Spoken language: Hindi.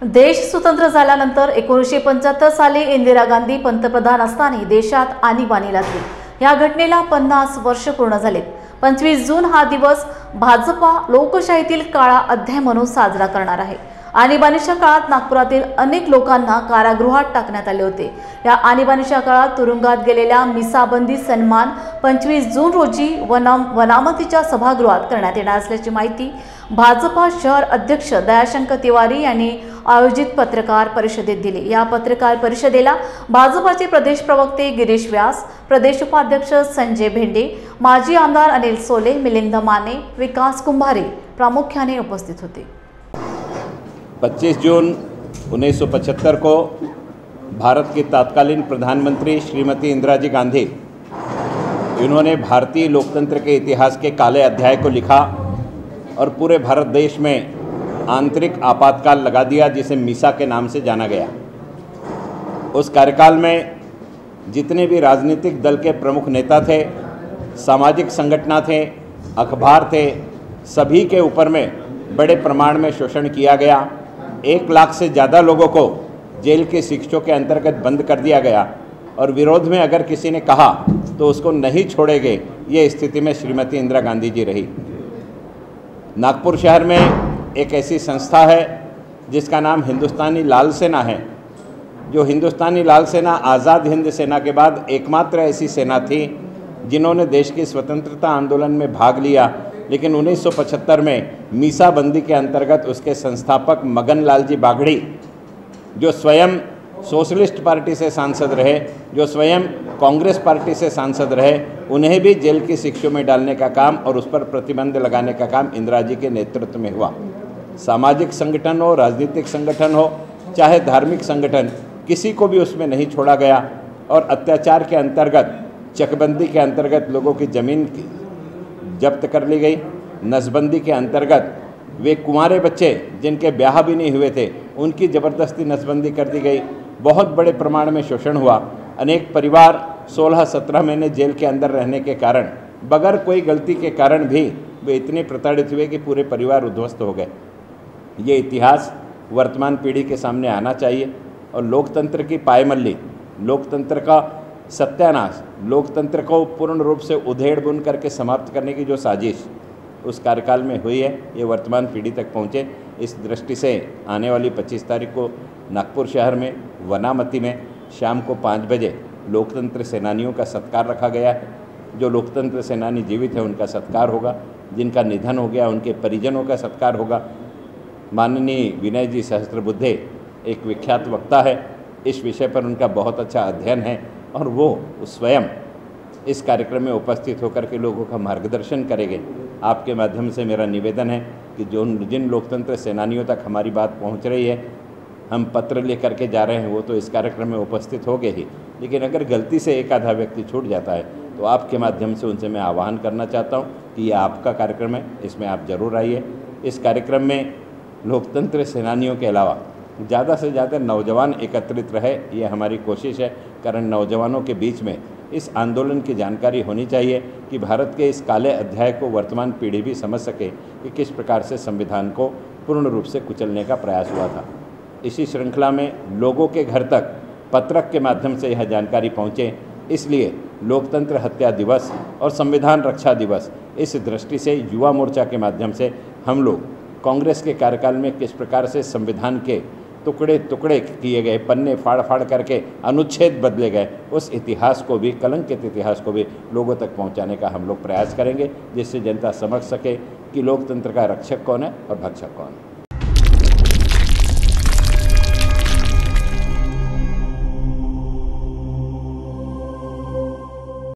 देश स्वतंत्र झाल्यानंतर 1975 साली इंदिरा गांधी पंतप्रधान असताना देशात आणीबाणी लागली। या घटनेला 50 वर्ष पूर्ण झालेत। 25 जून हा दिवस भाजपा लोकशाहीतील काळा अध्याय म्हणून साजरा करणार आहे। आणीबाणीच्या काळात नागपुरातील अनेक लोकांना कारागृहात टाकण्यात आले होते। या आणीबाणीच्या काळात तुरुंगात गेलेल्या मिसाबंदी सन्मान 25 जून रोजी वनामतीच्या सभागृहात करण्यात येणार असल्याची माहिती भाजपा शहर अध्यक्ष दयाशंकर तिवारी यांनी आयोजित पत्रकार परिषदेत दिली। या पत्रकार परिषदेला भाजपाचे प्रदेश प्रवक्ते गिरीश व्यास, प्रदेश उपाध्यक्ष संजय भेंडे, माजी आमदार अनिल सोले, मिलिंद माने, विकास कुंभारे प्रामुख्याने उपस्थित होते। 25 जून 1975 को भारत की तत्कालीन प्रधानमंत्री श्रीमती इंदिरा जी गांधी, इन्होंने भारतीय लोकतंत्र के इतिहास के काले अध्याय को लिखा और पूरे भारत देश में आंतरिक आपातकाल लगा दिया, जिसे मीसा के नाम से जाना गया। उस कार्यकाल में जितने भी राजनीतिक दल के प्रमुख नेता थे, सामाजिक संगठन थे, अखबार थे, सभी के ऊपर में बड़े प्रमाण में शोषण किया गया। 1 लाख से ज़्यादा लोगों को जेल की शिक्षों के अंतर्गत बंद कर दिया गया और विरोध में अगर किसी ने कहा तो उसको नहीं छोड़ेंगे, ये स्थिति में श्रीमती इंदिरा गांधी जी रही। नागपुर शहर में एक ऐसी संस्था है जिसका नाम हिंदुस्तानी लाल सेना है। जो हिंदुस्तानी लाल सेना आज़ाद हिंद सेना के बाद एकमात्र ऐसी सेना थी जिन्होंने देश की स्वतंत्रता आंदोलन में भाग लिया। लेकिन 1975 में मीसाबंदी के अंतर्गत उसके संस्थापक मगन लाल जी बागड़ी, जो स्वयं सोशलिस्ट पार्टी से सांसद रहे, जो स्वयं कांग्रेस पार्टी से सांसद रहे, उन्हें भी जेल की शिक्षों में डालने का काम और उस पर प्रतिबंध लगाने का काम इंदिरा जी के नेतृत्व में हुआ। सामाजिक संगठन हो, राजनीतिक संगठन हो, चाहे धार्मिक संगठन, किसी को भी उसमें नहीं छोड़ा गया और अत्याचार के अंतर्गत, चकबंदी के अंतर्गत लोगों की ज़मीन जब्त कर ली गई। नसबंदी के अंतर्गत वे कुंवारे बच्चे जिनके ब्याह भी नहीं हुए थे, उनकी ज़बरदस्ती नसबंदी कर दी गई। बहुत बड़े प्रमाण में शोषण हुआ। अनेक परिवार 16-17 महीने जेल के अंदर रहने के कारण, बगैर कोई गलती के कारण भी वे इतने प्रताड़ित हुए कि पूरे परिवार उद्ध्वस्त हो गए। ये इतिहास वर्तमान पीढ़ी के सामने आना चाहिए और लोकतंत्र की पायमल्ली, लोकतंत्र का सत्यानाश, लोकतंत्र को पूर्ण रूप से उधेड़ बुन करके समाप्त करने की जो साजिश उस कार्यकाल में हुई है, ये वर्तमान पीढ़ी तक पहुँचे। इस दृष्टि से आने वाली 25 तारीख को नागपुर शहर में वनामती में शाम को 5 बजे लोकतंत्र सेनानियों का सत्कार रखा गया है। जो लोकतंत्र सेनानी जीवित है उनका सत्कार होगा, जिनका निधन हो गया उनके परिजनों का सत्कार होगा। माननीय विनय जी सहस्त्रबुद्धे एक विख्यात वक्ता है, इस विषय पर उनका बहुत अच्छा अध्ययन है और वो स्वयं इस कार्यक्रम में उपस्थित होकर के लोगों का मार्गदर्शन करेंगे। आपके माध्यम से मेरा निवेदन है कि जिन लोकतंत्र सेनानियों तक हमारी बात पहुंच रही है, हम पत्र लेकर के जा रहे हैं, वो तो इस कार्यक्रम में उपस्थित हो गए ही, लेकिन अगर गलती से एक आधा व्यक्ति छूट जाता है तो आपके माध्यम से उनसे मैं आह्वान करना चाहता हूँ कि ये आपका कार्यक्रम है, इसमें आप जरूर आइए। इस कार्यक्रम में लोकतंत्र सेनानियों के अलावा ज़्यादा से ज़्यादा नौजवान एकत्रित रहे, ये हमारी कोशिश है। कारण नौजवानों के बीच में इस आंदोलन की जानकारी होनी चाहिए कि भारत के इस काले अध्याय को वर्तमान पीढ़ी भी समझ सके कि किस प्रकार से संविधान को पूर्ण रूप से कुचलने का प्रयास हुआ था। इसी श्रृंखला में लोगों के घर तक पत्रक के माध्यम से यह जानकारी पहुँचे, इसलिए लोकतंत्र हत्या दिवस और संविधान रक्षा दिवस, इस दृष्टि से युवा मोर्चा के माध्यम से हम लोग कांग्रेस के कार्यकाल में किस प्रकार से संविधान के टुकड़े टुकड़े किए गए, पन्ने फाड़ फाड़ करके अनुच्छेद बदले गए, उस इतिहास को भी, कलंकित इतिहास को भी लोगों तक पहुंचाने का हम लोग प्रयास करेंगे, जिससे जनता समझ सके कि लोकतंत्र का रक्षक कौन है और भक्षक कौन है।